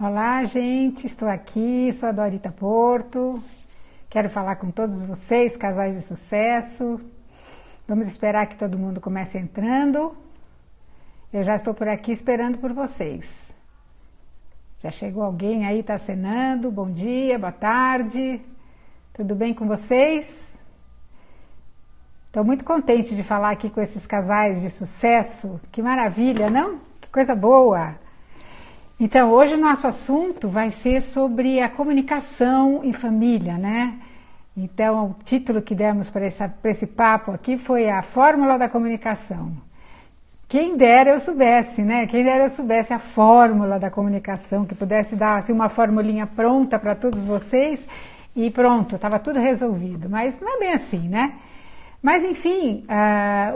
Olá, gente, estou aqui, sou a Dorita Porto, quero falar com todos vocês, casais de sucesso. Vamos esperar que todo mundo comece entrando. Eu já estou por aqui esperando por vocês. Já chegou alguém aí, está acenando? Bom dia, boa tarde, tudo bem com vocês? Estou muito contente de falar aqui com esses casais de sucesso, que maravilha, não? Que coisa boa! Então, hoje o nosso assunto vai ser sobre a comunicação em família, né? Então, o título que demos para esse papo aqui foi a fórmula da comunicação. Quem dera eu soubesse, né? Quem dera eu soubesse a fórmula da comunicação, que pudesse dar assim, uma formulinha pronta para todos vocês e pronto, estava tudo resolvido. Mas não é bem assim, né? Mas, enfim,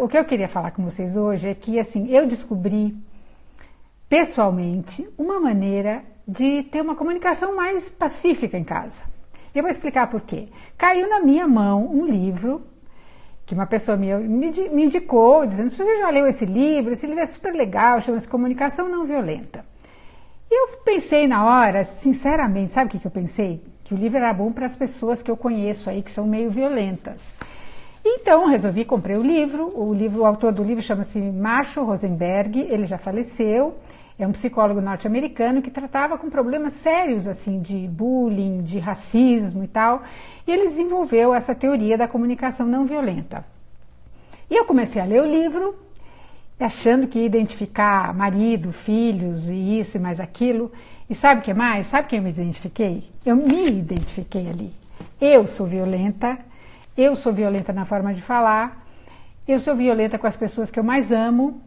o que eu queria falar com vocês hoje é que, assim, eu descobri pessoalmente uma maneira de ter uma comunicação mais pacífica em casa. Eu vou explicar por quê. Caiu na minha mão um livro que uma pessoa me indicou, dizendo: se você já leu esse livro é super legal, chama-se Comunicação Não Violenta. E eu pensei na hora, sinceramente, sabe o que eu pensei? Que o livro era bom para as pessoas que eu conheço aí, que são meio violentas. Então, resolvi, comprei o livro. O autor do livro chama-se Marshall Rosenberg, ele já faleceu, é um psicólogo norte-americano que tratava com problemas sérios, assim, de bullying, de racismo e tal, e ele desenvolveu essa teoria da comunicação não violenta. E eu comecei a ler o livro, achando que ia identificar marido, filhos, e isso e mais aquilo, e sabe o que mais? Sabe quem eu me identifiquei? Eu me identifiquei ali. Eu sou violenta na forma de falar, eu sou violenta com as pessoas que eu mais amo,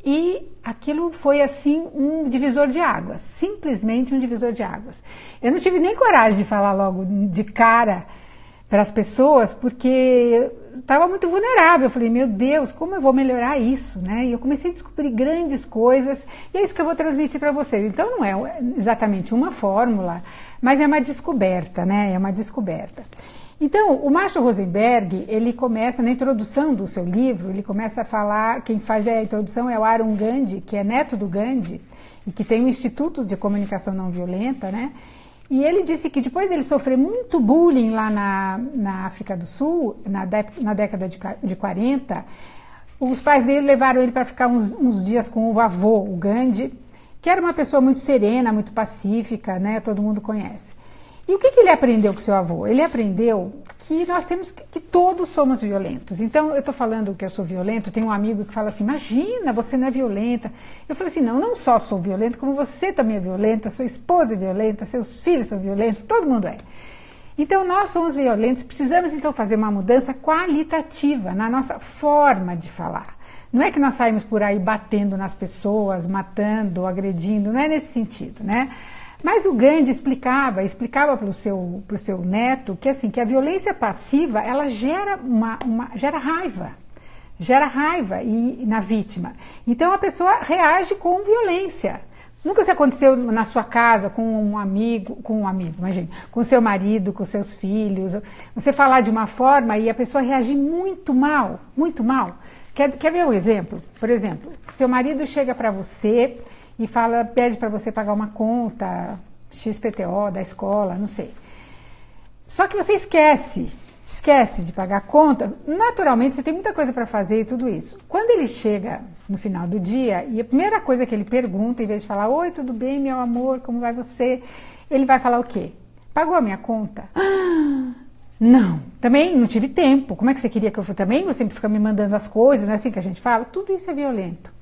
e aquilo foi assim um divisor de águas, simplesmente um divisor de águas. Eu não tive nem coragem de falar logo de cara para as pessoas, porque estava muito vulnerável. Eu falei, meu Deus, como eu vou melhorar isso, né? E eu comecei a descobrir grandes coisas, e é isso que eu vou transmitir para vocês. Então não é exatamente uma fórmula, mas é uma descoberta, né? É uma descoberta. Então, o Marshall Rosenberg, ele começa, na introdução do seu livro, ele começa a falar, quem faz a introdução é o Arun Gandhi, que é neto do Gandhi, e que tem um Instituto de Comunicação Não Violenta, né? E ele disse que depois dele sofrer muito bullying lá na África do Sul, na década de 40, os pais dele levaram ele para ficar uns dias com o avô, o Gandhi, que era uma pessoa muito serena, muito pacífica, né? Todo mundo conhece. E o que ele aprendeu com seu avô? Ele aprendeu que nós temos que todos somos violentos. Então, eu estou falando que eu sou violento, tem um amigo que fala assim, imagina, você não é violenta. Eu falei assim, não só sou violento, como você também é violento, a sua esposa é violenta, seus filhos são violentos, todo mundo é. Então, nós somos violentos, precisamos então fazer uma mudança qualitativa na nossa forma de falar. Não é que nós saímos por aí batendo nas pessoas, matando, agredindo, não é nesse sentido, né? Mas o Gandhi explicava para o seu neto que, assim, que a violência passiva ela gera raiva na vítima. Então a pessoa reage com violência. Nunca se aconteceu na sua casa com um amigo, imagine, com seu marido, com seus filhos. Você falar de uma forma e a pessoa reagir muito mal, muito mal. Quer ver um exemplo? Por exemplo, seu marido chega para você e pede para você pagar uma conta XPTO da escola, não sei. Só que você esquece de pagar a conta, naturalmente você tem muita coisa para fazer e tudo isso. Quando ele chega no final do dia, e a primeira coisa que ele pergunta, em vez de falar, oi, tudo bem, meu amor, como vai você? Ele vai falar o quê? Pagou a minha conta? Não, também não tive tempo. Como é que você queria que eu fosse? Também você fica me mandando as coisas, não é assim que a gente fala? Tudo isso é violento.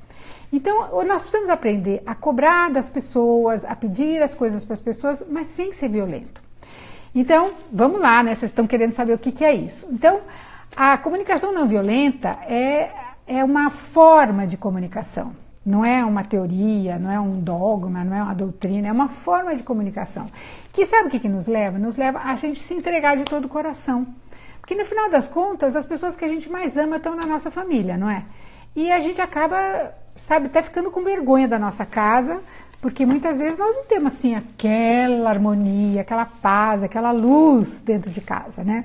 Então, nós precisamos aprender a cobrar das pessoas, a pedir as coisas para as pessoas, mas sem ser violento. Então, vamos lá, né? Vocês estão querendo saber o que é isso. Então, a comunicação não violenta é uma forma de comunicação. Não é uma teoria, não é um dogma, não é uma doutrina, é uma forma de comunicação. Que sabe o que nos leva? Nos leva a gente se entregar de todo o coração. Porque, no final das contas, as pessoas que a gente mais ama estão na nossa família, não é? E a gente acaba, sabe, até ficando com vergonha da nossa casa, porque muitas vezes nós não temos, assim, aquela harmonia, aquela paz, aquela luz dentro de casa, né?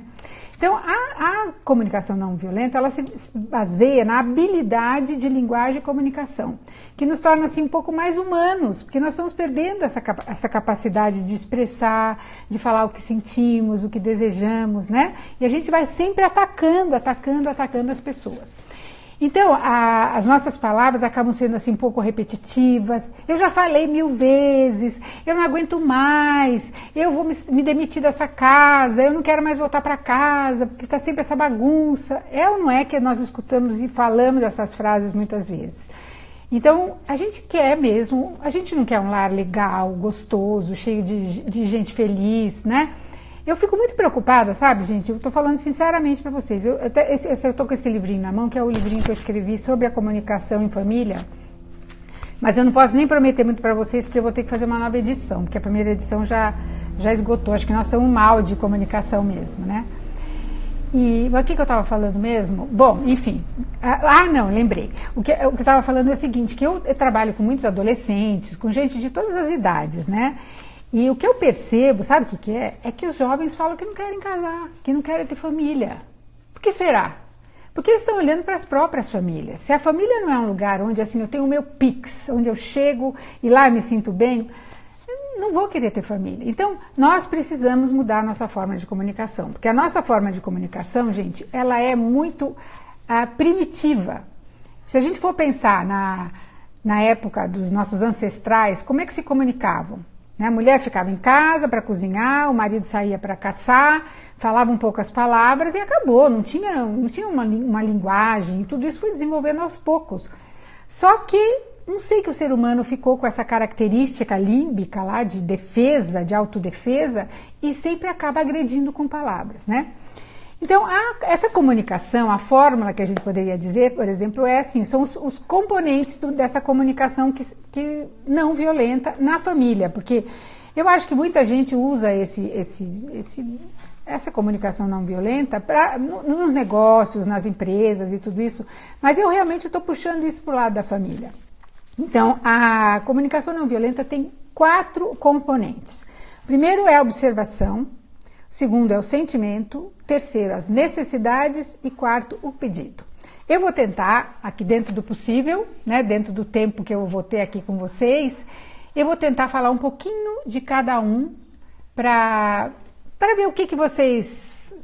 Então, a comunicação não violenta, ela se baseia na habilidade de linguagem e comunicação, que nos torna assim um pouco mais humanos, porque nós estamos perdendo essa capacidade de expressar, de falar o que sentimos, o que desejamos, né? E a gente vai sempre atacando as pessoas. Então, as nossas palavras acabam sendo assim um pouco repetitivas. Eu já falei 1000 vezes, eu não aguento mais, eu vou me demitir dessa casa, eu não quero mais voltar para casa, porque está sempre essa bagunça. É ou não é que nós escutamos e falamos essas frases muitas vezes? Então, a gente quer mesmo, a gente não quer um lar legal, gostoso, cheio de gente feliz, né? Eu fico muito preocupada, sabe, gente? Eu estou falando sinceramente para vocês. Eu estou com esse livrinho na mão, que é o livrinho que eu escrevi sobre a comunicação em família. Mas eu não posso nem prometer muito para vocês, porque eu vou ter que fazer uma nova edição, porque a primeira edição já esgotou. Acho que nós estamos mal de comunicação mesmo, né? Mas o que eu estava falando mesmo? Bom, enfim. Não, lembrei. O que eu estava falando é o seguinte, que eu trabalho com muitos adolescentes, com gente de todas as idades, né? E o que eu percebo, sabe o que é? É que os jovens falam que não querem casar, que não querem ter família. Por que será? Porque eles estão olhando para as próprias famílias. Se a família não é um lugar onde assim eu tenho o meu Pix, onde eu chego e lá eu me sinto bem, eu não vou querer ter família. Então, nós precisamos mudar a nossa forma de comunicação. Porque a nossa forma de comunicação, gente, ela é muito primitiva. Se a gente for pensar na época dos nossos ancestrais, como é que se comunicavam? A mulher ficava em casa para cozinhar, o marido saía para caçar, falava um pouco as palavras e acabou, não tinha uma linguagem, e tudo isso foi desenvolvendo aos poucos. Só que, não sei que o ser humano ficou com essa característica límbica lá de defesa, de autodefesa, e sempre acaba agredindo com palavras, né? Então, essa comunicação, a fórmula que a gente poderia dizer, por exemplo, é assim, são os componentes dessa comunicação que não violenta na família, porque eu acho que muita gente usa essa comunicação não violenta nos negócios, nas empresas e tudo isso, mas eu realmente estou puxando isso para o lado da família. Então, a comunicação não violenta tem 4 componentes. Primeiro é a observação, segundo é o sentimento, terceiro as necessidades e quarto o pedido. Eu vou tentar, aqui dentro do possível, né, dentro do tempo que eu vou ter aqui com vocês, eu vou tentar falar um pouquinho de cada um para ver o que vocês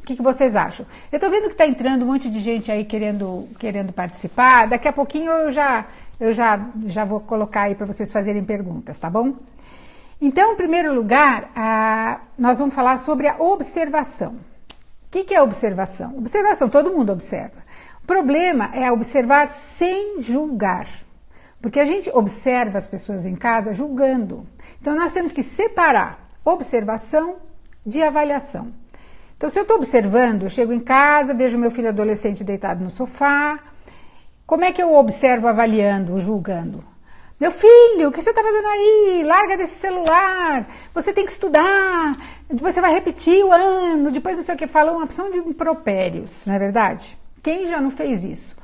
acham. Eu estou vendo que está entrando um monte de gente aí querendo participar, daqui a pouquinho eu já vou colocar aí para vocês fazerem perguntas, tá bom? Então, em primeiro lugar, nós vamos falar sobre a observação. O que é observação? Observação, todo mundo observa. O problema é observar sem julgar. Porque a gente observa as pessoas em casa julgando. Então, nós temos que separar observação de avaliação. Então, se eu estou observando, eu chego em casa, vejo meu filho adolescente deitado no sofá. Como é que eu observo avaliando, julgando? Meu filho, o que você está fazendo aí? Larga desse celular, você tem que estudar, depois você vai repetir o ano, depois não sei o que, fala uma opção de impropérios, não é verdade? Quem já não fez isso?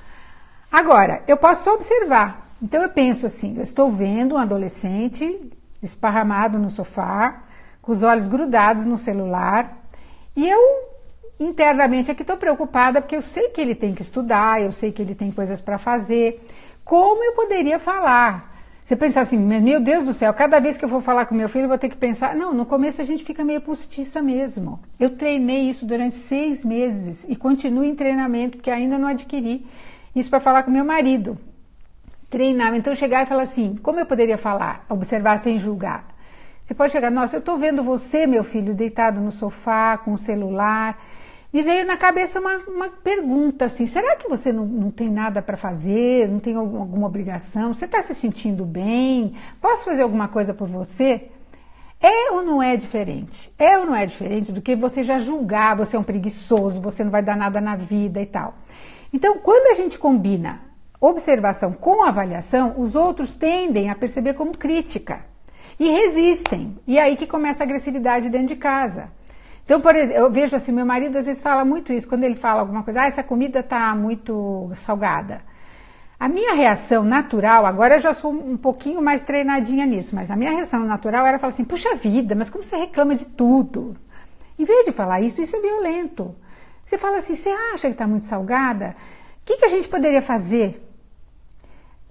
Agora, eu posso só observar. Então eu penso assim, eu estou vendo um adolescente esparramado no sofá, com os olhos grudados no celular, e eu internamente aqui estou preocupada, porque eu sei que ele tem que estudar, eu sei que ele tem coisas para fazer. Como eu poderia falar? Você pensa assim, meu Deus do céu, cada vez que eu for falar com meu filho eu vou ter que pensar. Não, no começo a gente fica meio postiça mesmo. Eu treinei isso durante 6 meses e continuo em treinamento, porque ainda não adquiri isso para falar com meu marido. Treinar, então chegar e falar assim, como eu poderia falar? Observar sem julgar. Você pode chegar, nossa, eu estou vendo você, meu filho, deitado no sofá, com o celular. Me veio na cabeça uma pergunta assim, será que você não tem nada para fazer, não tem alguma obrigação? Você está se sentindo bem? Posso fazer alguma coisa por você? É ou não é diferente? É ou não é diferente do que você já julgar, você é um preguiçoso, você não vai dar nada na vida e tal. Então, quando a gente combina observação com avaliação, os outros tendem a perceber como crítica e resistem. E é aí que começa a agressividade dentro de casa. Então, por exemplo, eu vejo assim, meu marido às vezes fala muito isso, quando ele fala alguma coisa, essa comida está muito salgada. A minha reação natural, agora eu já sou um pouquinho mais treinadinha nisso, mas a minha reação natural era falar assim, puxa vida, mas como você reclama de tudo? Em vez de falar isso é violento. Você fala assim, você acha que está muito salgada? O que a gente poderia fazer?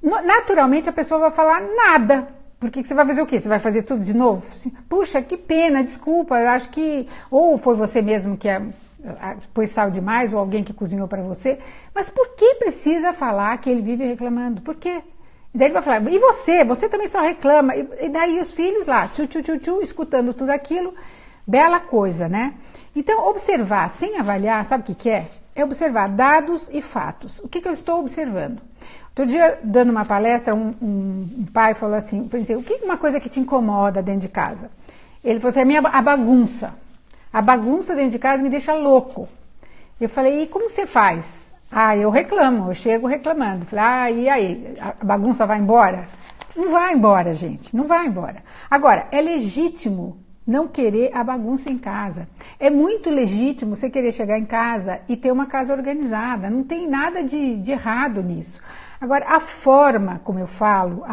Naturalmente a pessoa vai falar nada. Porque você vai fazer o quê? Você vai fazer tudo de novo? Assim, puxa, que pena, desculpa, eu acho que... Ou foi você mesmo que pôs sal demais, ou alguém que cozinhou para você. Mas por que precisa falar que ele vive reclamando? Por quê? E daí ele vai falar, e você? Você também só reclama. E daí os filhos lá, escutando tudo aquilo. Bela coisa, né? Então, observar sem avaliar, sabe o que é? É observar dados e fatos. O que eu estou observando? Outro dia, dando uma palestra, um pai falou assim, pensei, o que é uma coisa que te incomoda dentro de casa? Ele falou assim, a bagunça. A bagunça dentro de casa me deixa louco. Eu falei, e como você faz? Ah, eu reclamo, eu chego reclamando. Falei, e aí, a bagunça vai embora? Não vai embora, gente, não vai embora. Agora, é legítimo não querer a bagunça em casa. É muito legítimo você querer chegar em casa e ter uma casa organizada. Não tem nada de errado nisso. Agora, a forma, como eu falo,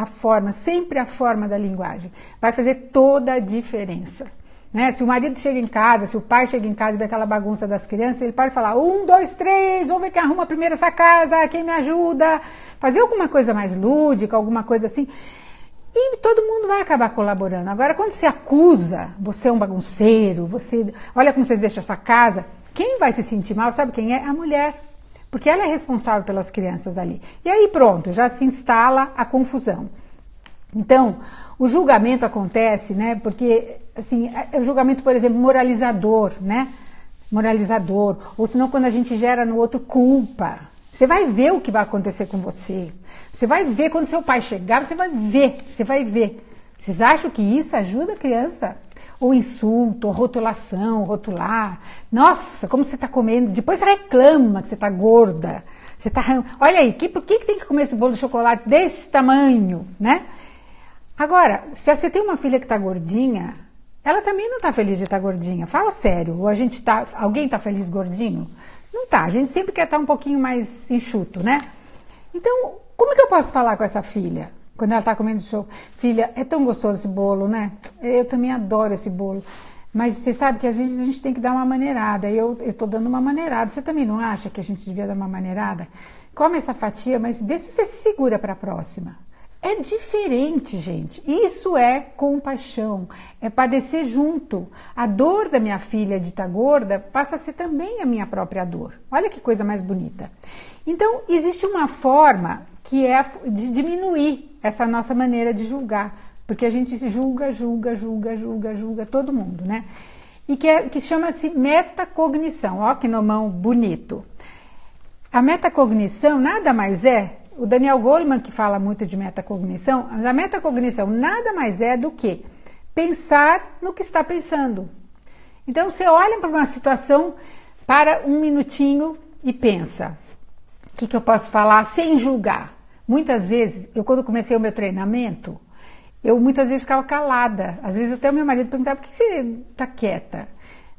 sempre a forma da linguagem, vai fazer toda a diferença. Né? Se o marido chega em casa, se o pai chega em casa e vê aquela bagunça das crianças, ele pode falar, 1, 2, 3, vamos ver quem arruma primeiro essa casa, quem me ajuda, fazer alguma coisa mais lúdica, alguma coisa assim. E todo mundo vai acabar colaborando. Agora, quando você acusa, você é um bagunceiro, olha como vocês deixam essa casa, quem vai se sentir mal, sabe quem é? A mulher. Porque ela é responsável pelas crianças ali. E aí pronto, já se instala a confusão. Então, o julgamento acontece, né? Porque, assim, o julgamento, por exemplo, moralizador, né? Moralizador. Ou senão quando a gente gera no outro culpa. Você vai ver o que vai acontecer com você. Você vai ver quando seu pai chegar, você vai ver. Vocês acham que isso ajuda a criança? Ou insulto, ou rotulação, rotular. Nossa, como você está comendo. Depois você reclama que você está gorda. Olha aí, por que tem que comer esse bolo de chocolate desse tamanho, né? Agora, se você tem uma filha que está gordinha, ela também não está feliz de estar gordinha. Fala sério. Ou alguém está feliz gordinho? Não tá, a gente sempre quer estar um pouquinho mais enxuto, né? Então, como que eu posso falar com essa filha? Quando ela está comendo show, filha, é tão gostoso esse bolo, né? Eu também adoro esse bolo. Mas você sabe que às vezes a gente tem que dar uma maneirada. Eu estou dando uma maneirada. Você também não acha que a gente devia dar uma maneirada? Come essa fatia, mas vê se você se segura para a próxima. É diferente, gente. Isso é compaixão, é padecer junto. A dor da minha filha de estar gorda passa a ser também a minha própria dor. Olha que coisa mais bonita. Então, existe uma forma que é de diminuir essa nossa maneira de julgar, porque a gente julga todo mundo, né? E que chama-se metacognição. Ó, que nomão bonito. A metacognição nada mais é. O Daniel Goleman, que fala muito de metacognição, mas a metacognição nada mais é do que pensar no que está pensando. Então, você olha para uma situação, para um minutinho e pensa, o que eu posso falar sem julgar? Muitas vezes, quando comecei o meu treinamento, eu muitas vezes ficava calada. Às vezes até o meu marido perguntava, por que você está quieta?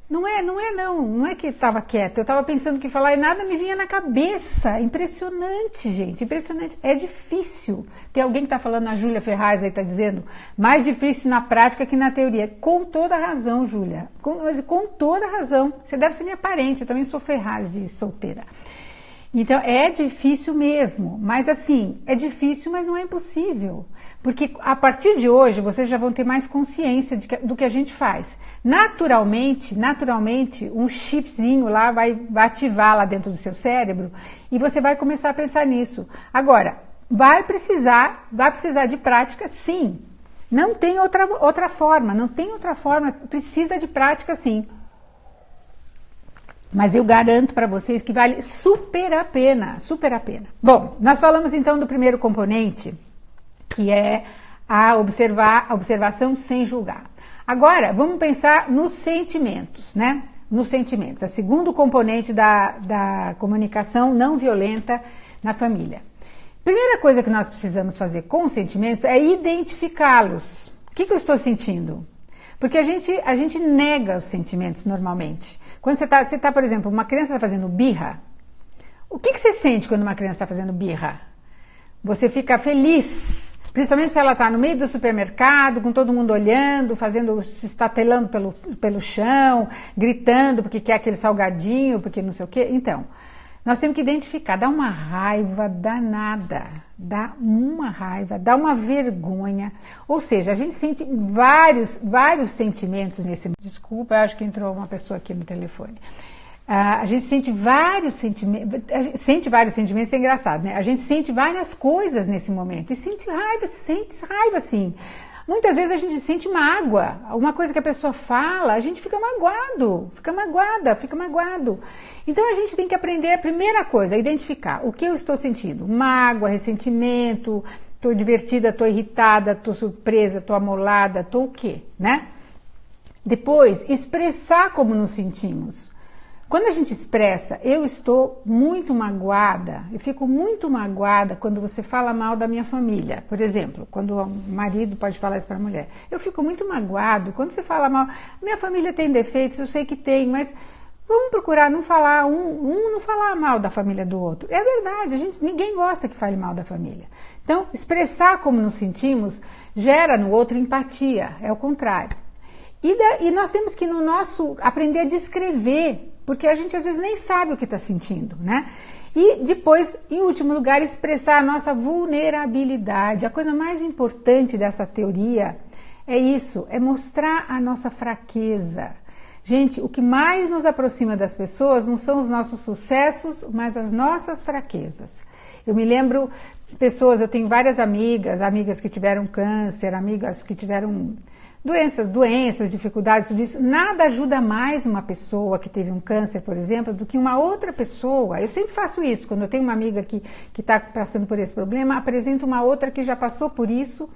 Não é que estava quieta, eu estava pensando o que falar e nada me vinha na cabeça. Impressionante, gente, impressionante. É difícil. Tem alguém que está falando, a Júlia Ferraz aí está dizendo, mais difícil na prática que na teoria. Com toda razão, Júlia, com toda razão. Você deve ser minha parente, eu também sou Ferraz de solteira. Então, é difícil mesmo, mas assim, é difícil, mas não é impossível. Porque a partir de hoje, vocês já vão ter mais consciência do que a gente faz. Naturalmente, um chipzinho lá vai ativar lá dentro do seu cérebro e você vai começar a pensar nisso. Agora, vai precisar de prática, sim. Não tem outra forma, precisa de prática, sim. Mas eu garanto para vocês que vale super a pena. Bom, nós falamos então do primeiro componente, que é a observação sem julgar. Agora, vamos pensar nos sentimentos, né? Nos sentimentos, o segundo componente da comunicação não violenta na família. Primeira coisa que nós precisamos fazer com os sentimentos é identificá-los. O que eu estou sentindo? Porque a gente nega os sentimentos normalmente. Quando você tá, por exemplo, uma criança está fazendo birra, o que você sente quando uma criança está fazendo birra? Você fica feliz, Principalmente se ela está no meio do supermercado, com todo mundo olhando, se estatelando pelo chão, gritando porque quer aquele salgadinho, porque não sei o quê. Então, nós temos que identificar, dá uma raiva danada, dá uma raiva, dá uma vergonha. Ou seja, a gente sente vários sentimentos nesse... Desculpa, eu acho que entrou uma pessoa aqui no telefone. A gente sente vários sentimentos, é engraçado, né? A gente sente várias coisas nesse momento e sente raiva sim. Muitas vezes a gente sente mágoa, alguma coisa que a pessoa fala, a gente fica magoado. Então a gente tem que aprender a primeira coisa, identificar o que eu estou sentindo. Mágoa, ressentimento, estou divertida, estou irritada, estou surpresa, estou amolada, estou o quê, né? Depois, expressar como nos sentimos. Quando a gente expressa, eu estou muito magoada, eu fico muito magoada quando você fala mal da minha família. Por exemplo, quando o marido pode falar isso para a mulher. Eu fico muito magoado quando você fala mal. Minha família tem defeitos, eu sei que tem, mas vamos procurar não falar, não falar mal da família do outro. É verdade, ninguém gosta que fale mal da família. Então, expressar como nos sentimos gera no outro empatia, é o contrário. E nós temos que aprender a descrever, porque a gente às vezes nem sabe o que está sentindo, né? E depois, em último lugar, expressar a nossa vulnerabilidade. A coisa mais importante dessa teoria é isso, é mostrar a nossa fraqueza. Gente, o que mais nos aproxima das pessoas não são os nossos sucessos, mas as nossas fraquezas. Eu me lembro eu tenho várias amigas que tiveram câncer, amigas que tiveram doenças, dificuldades, tudo isso. Nada ajuda mais uma pessoa que teve um câncer, por exemplo, do que uma outra pessoa. Eu sempre faço isso, quando eu tenho uma amiga que está passando por esse problema, apresento uma outra que já passou por isso.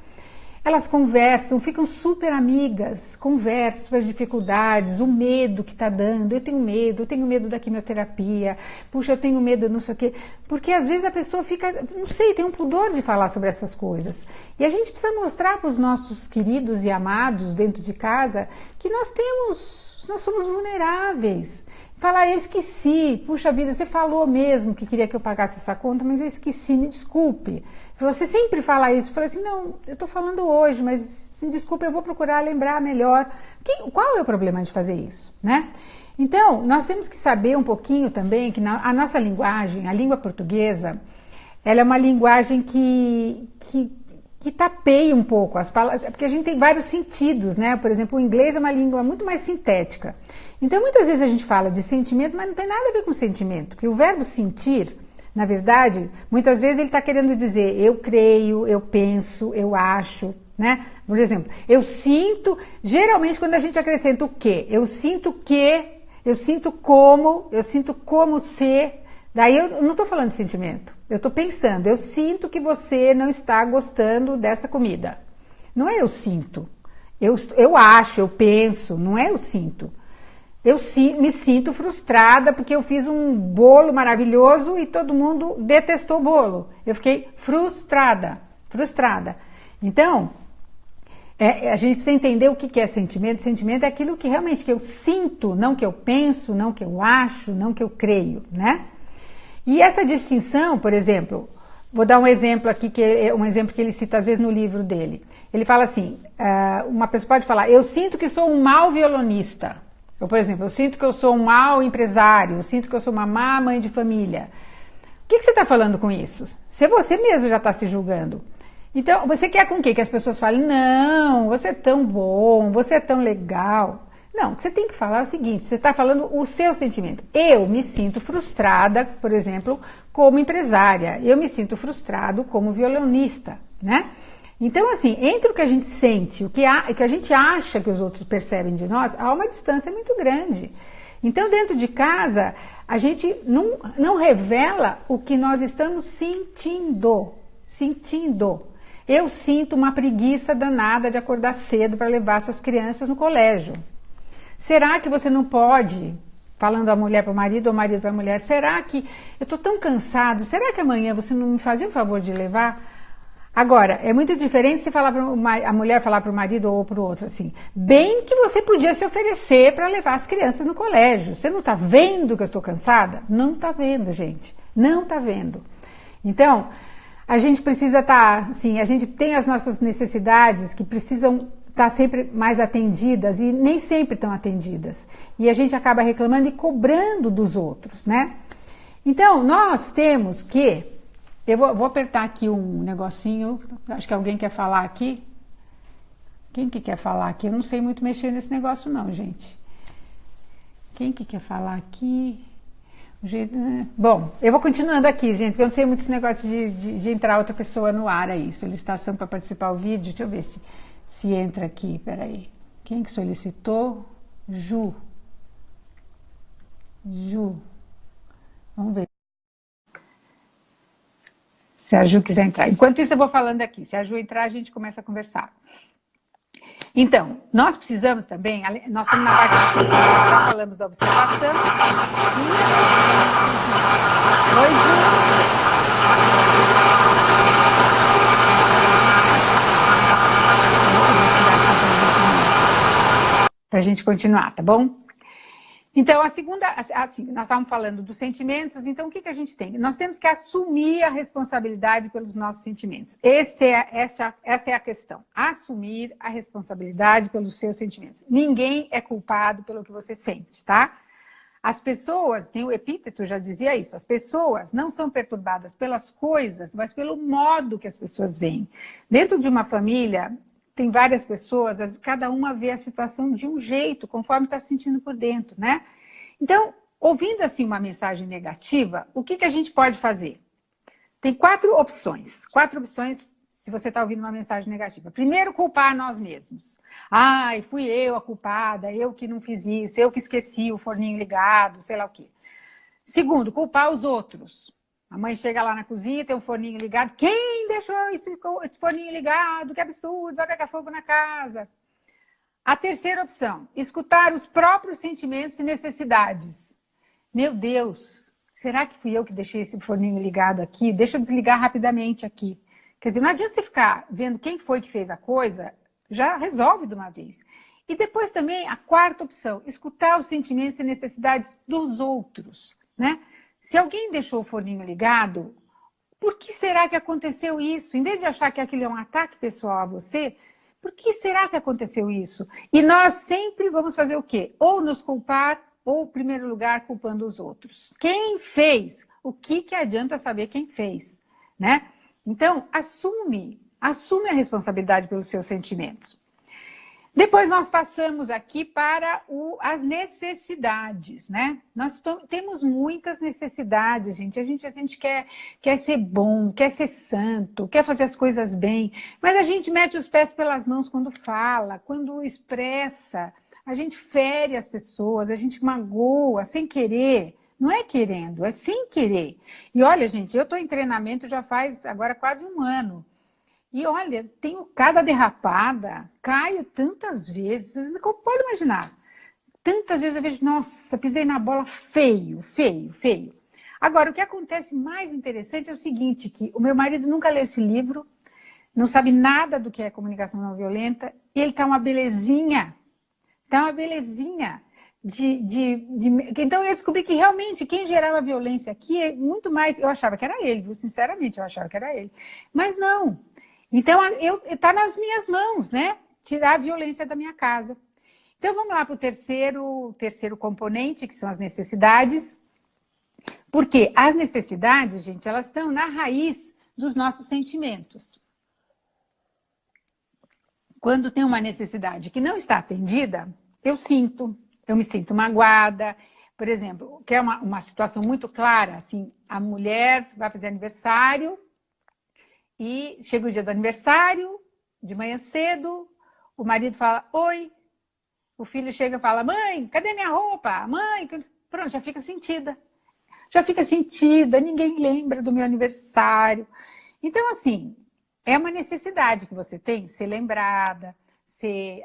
Elas conversam, ficam super amigas, conversam sobre as dificuldades, o medo que está dando. Eu tenho medo da quimioterapia, puxa, eu tenho medo, não sei o quê. Porque às vezes a pessoa fica, não sei, tem um pudor de falar sobre essas coisas. E a gente precisa mostrar para os nossos queridos e amados dentro de casa que nós somos vulneráveis. Falar, eu esqueci, puxa vida, você falou mesmo que queria que eu pagasse essa conta, mas eu esqueci, me desculpe. Você sempre fala isso. Eu falei assim, não, eu estou falando hoje, mas desculpa, eu vou procurar lembrar melhor. Qual é o problema de fazer isso, né? Então, nós temos que saber um pouquinho também que a nossa linguagem, a língua portuguesa, ela é uma linguagem que tapeia um pouco as palavras, porque a gente tem vários sentidos, né? Por exemplo, o inglês é uma língua muito mais sintética. Então, muitas vezes a gente fala de sentimento, mas não tem nada a ver com sentimento, porque o verbo sentir, na verdade, muitas vezes ele está querendo dizer eu creio, eu penso, eu acho, né? Por exemplo, eu sinto, geralmente quando a gente acrescenta o quê? Eu sinto como ser. Daí eu não estou falando de sentimento, eu estou pensando, eu sinto que você não está gostando dessa comida. Não é eu sinto, eu acho, eu penso, não é eu sinto. Eu me sinto frustrada porque eu fiz um bolo maravilhoso e todo mundo detestou o bolo. Eu fiquei frustrada. Então, a gente precisa entender o que é sentimento. Sentimento é aquilo que realmente que eu sinto, não que eu penso, não que eu acho, não que eu creio, né? E essa distinção, por exemplo, vou dar um exemplo aqui, que é um exemplo que ele cita às vezes no livro dele. Ele fala assim, uma pessoa pode falar, eu sinto que sou um mau violonista. Eu, por exemplo, eu sinto que eu sou um mau empresário, eu sinto que eu sou uma má mãe de família. O que você está falando com isso? Se você mesmo já está se julgando. Então, você quer com o quê? Que as pessoas falem, não, você é tão bom, você é tão legal. Não, o que você tem que falar é o seguinte, você está falando o seu sentimento. Eu me sinto frustrada, por exemplo, como empresária. Eu me sinto frustrado como violonista, né? Então, assim, entre o que a gente sente, o que a gente acha que os outros percebem de nós, há uma distância muito grande. Então, dentro de casa, a gente não revela o que nós estamos sentindo. Eu sinto uma preguiça danada de acordar cedo para levar essas crianças no colégio. Será que você não pode, falando a mulher para o marido ou o marido para a mulher, será que eu estou tão cansado, será que amanhã você não me fazia o favor de levar? Agora, é muito diferente se falar a mulher falar para o marido ou para o outro assim, bem que você podia se oferecer para levar as crianças no colégio. Você não está vendo que eu estou cansada? Não está vendo, gente. Não está vendo. Então, a gente precisa estar, assim, a gente tem as nossas necessidades que precisam estar sempre mais atendidas e nem sempre estão atendidas. E a gente acaba reclamando e cobrando dos outros, né? Então, nós temos que... Eu vou apertar aqui um negocinho, acho que alguém quer falar aqui. Quem que quer falar aqui? Eu não sei muito mexer nesse negócio não, gente. Quem que quer falar aqui? Bom, eu vou continuando aqui, gente, porque eu não sei muito esse negócio de entrar outra pessoa no ar aí. Solicitação para participar do vídeo, deixa eu ver se entra aqui, peraí. Quem que solicitou? Ju. Vamos ver. Se a Ju quiser entrar. Enquanto isso eu vou falando aqui. Se a Ju entrar, a gente começa a conversar. Então, nós precisamos também, nós estamos na parte do sentimento, já falamos da observação. Oi, Ju. Para a gente continuar, tá bom? Então, a segunda, assim, nós estávamos falando dos sentimentos, então o que a gente tem? Nós temos que assumir a responsabilidade pelos nossos sentimentos. Essa é a questão. Assumir a responsabilidade pelos seus sentimentos. Ninguém é culpado pelo que você sente, tá? As pessoas, tem o Epíteto já dizia isso, as pessoas não são perturbadas pelas coisas, mas pelo modo que as pessoas veem. Dentro de uma família... Tem várias pessoas, cada uma vê a situação de um jeito, conforme está se sentindo por dentro, né? Então, ouvindo assim uma mensagem negativa, o que a gente pode fazer? Tem quatro opções se você está ouvindo uma mensagem negativa. Primeiro, culpar nós mesmos. Ai, fui eu a culpada, eu que não fiz isso, eu que esqueci o forninho ligado, sei lá o quê. Segundo, culpar os outros. A mãe chega lá na cozinha e tem um forninho ligado. Quem deixou esse forninho ligado? Que absurdo, vai pegar fogo na casa. A terceira opção, escutar os próprios sentimentos e necessidades. Meu Deus, será que fui eu que deixei esse forninho ligado aqui? Deixa eu desligar rapidamente aqui. Quer dizer, não adianta você ficar vendo quem foi que fez a coisa, já resolve de uma vez. E depois também a quarta opção, escutar os sentimentos e necessidades dos outros, né? Se alguém deixou o forninho ligado, por que será que aconteceu isso? Em vez de achar que aquilo é um ataque pessoal a você, por que será que aconteceu isso? E nós sempre vamos fazer o quê? Ou nos culpar, ou, em primeiro lugar, culpando os outros. Quem fez? O que adianta saber quem fez? Né? Então, assume a responsabilidade pelos seus sentimentos. Depois nós passamos aqui para as necessidades, né? Nós temos muitas necessidades, gente. A gente quer ser bom, quer ser santo, quer fazer as coisas bem, mas a gente mete os pés pelas mãos quando fala, quando expressa, a gente fere as pessoas, a gente magoa sem querer. Não é querendo, é sem querer. E olha, gente, eu estou em treinamento já faz agora quase um ano. E olha, tenho cada derrapada, caio tantas vezes, como pode imaginar? Tantas vezes eu vejo, nossa, pisei na bola feio. Agora, o que acontece mais interessante é o seguinte, que o meu marido nunca leu esse livro, não sabe nada do que é comunicação não violenta, e ele tá uma belezinha. Então eu descobri que realmente quem gerava violência aqui é muito mais, eu achava que era ele, viu? Sinceramente, eu achava que era ele. Mas não. Então, está nas minhas mãos, né? Tirar a violência da minha casa. Então, vamos lá para o terceiro componente, que são as necessidades. Porque as necessidades, gente, elas estão na raiz dos nossos sentimentos. Quando tem uma necessidade que não está atendida, eu me sinto magoada. Por exemplo, que é uma situação muito clara, assim, a mulher vai fazer aniversário, e chega o dia do aniversário, de manhã cedo, o marido fala, oi. O filho chega e fala, mãe, cadê minha roupa? Mãe, pronto, já fica sentida. Ninguém lembra do meu aniversário. Então, assim, é uma necessidade que você tem, ser lembrada, ser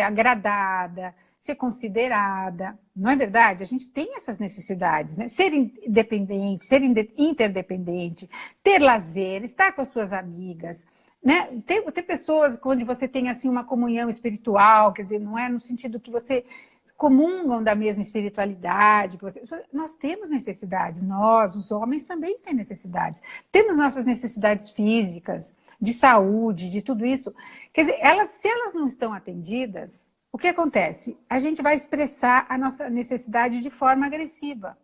agradada, ser considerada. Não é verdade? A gente tem essas necessidades, né? Ser independente, ser interdependente, ter lazer, estar com as suas amigas, né? Tem pessoas onde você tem assim uma comunhão espiritual, quer dizer, não é no sentido que você comungam da mesma espiritualidade. Nós temos necessidades, nós, os homens, também têm necessidades. Temos nossas necessidades físicas, de saúde, de tudo isso. Quer dizer, se elas não estão atendidas, o que acontece? A gente vai expressar a nossa necessidade de forma agressiva.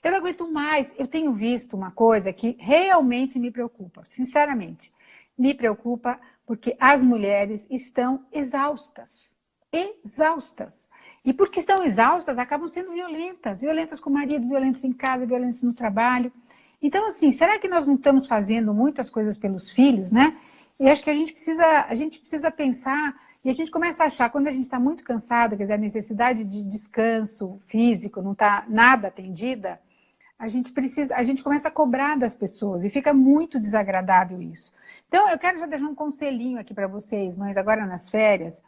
Eu não aguento mais. Eu tenho visto uma coisa que realmente me preocupa, sinceramente. Me preocupa porque as mulheres estão exaustas. Exaustas. E porque estão exaustas, acabam sendo violentas. Violentas com o marido, violentas em casa, violentas no trabalho. Então, assim, será que nós não estamos fazendo muitas coisas pelos filhos, né? E acho que a gente precisa pensar, e a gente começa a achar, quando a gente está muito cansada, quer dizer, a necessidade de descanso físico não está nada atendida, a gente começa a cobrar das pessoas e fica muito desagradável isso. Então, eu quero já deixar um conselhinho aqui para vocês, mães, agora nas férias.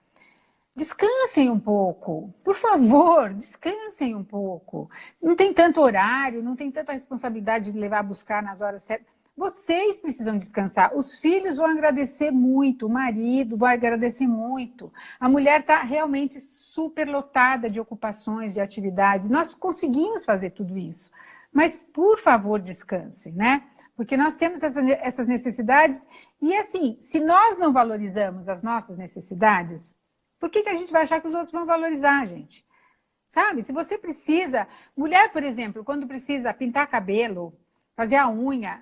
Descansem um pouco, por favor, descansem um pouco. Não tem tanto horário, não tem tanta responsabilidade de levar a buscar nas horas certas. Vocês precisam descansar. Os filhos vão agradecer muito, o marido vai agradecer muito. A mulher está realmente superlotada de ocupações, de atividades. Nós conseguimos fazer tudo isso. Mas, por favor, descansem, né? Porque nós temos essas necessidades. E, assim, se nós não valorizamos as nossas necessidades, por que a gente vai achar que os outros vão valorizar, gente? Sabe? Se você precisa... Mulher, por exemplo, quando precisa pintar cabelo, fazer a unha,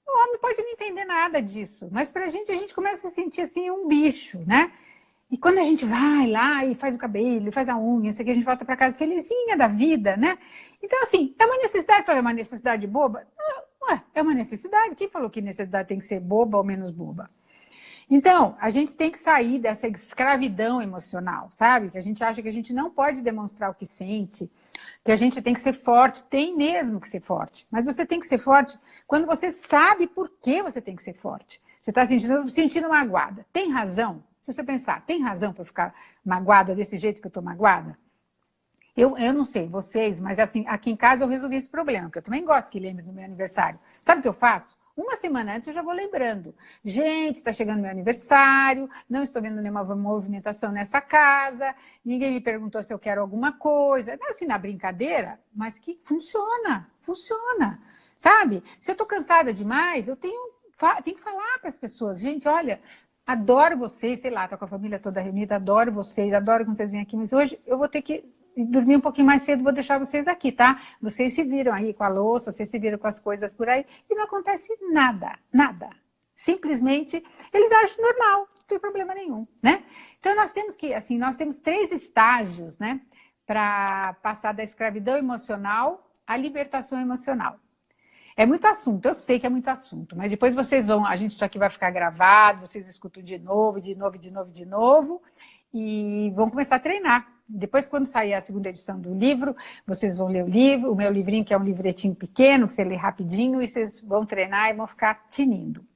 o homem pode não entender nada disso. Mas, pra gente, a gente começa a se sentir, assim, um bicho, né? E quando a gente vai lá e faz o cabelo, e faz a unha, não sei o que, a gente volta para casa felizinha da vida, né? Então, assim, é uma necessidade, é uma necessidade boba? Não, é uma necessidade. Quem falou que necessidade tem que ser boba ou menos boba? Então, a gente tem que sair dessa escravidão emocional, sabe? Que a gente acha que a gente não pode demonstrar o que sente, que a gente tem que ser forte. Tem mesmo que ser forte. Mas você tem que ser forte quando você sabe por que você tem que ser forte. Você está sentindo magoada. Tem razão? Se você pensar, tem razão para eu ficar magoada desse jeito que eu estou magoada? Eu não sei, vocês, mas assim, aqui em casa eu resolvi esse problema, porque eu também gosto que lembre do meu aniversário. Sabe o que eu faço? Uma semana antes eu já vou lembrando. Gente, está chegando meu aniversário, não estou vendo nenhuma movimentação nessa casa, ninguém me perguntou se eu quero alguma coisa. Assim, na brincadeira, mas que funciona, funciona. Sabe? Se eu estou cansada demais, eu tenho que falar para as pessoas. Gente, olha, adoro vocês, sei lá, estou com a família toda reunida, adoro vocês, adoro quando vocês vêm aqui, mas hoje eu vou ter que dormir um pouquinho mais cedo, vou deixar vocês aqui, tá? Vocês se viram aí com a louça, vocês se viram com as coisas por aí, e não acontece nada, nada. Simplesmente, eles acham normal, não tem problema nenhum, né? Então, nós temos que, assim, nós temos 3 estágios, né? Para passar da escravidão emocional à libertação emocional. É muito assunto, eu sei que é muito assunto, mas depois vocês vão, a gente isso aqui vai ficar gravado, vocês escutam de novo, e vão começar a treinar. Depois, quando sair a 2ª edição do livro, vocês vão ler o livro, o meu livrinho, que é um livretinho pequeno, que você lê rapidinho, e vocês vão treinar e vão ficar tinindo.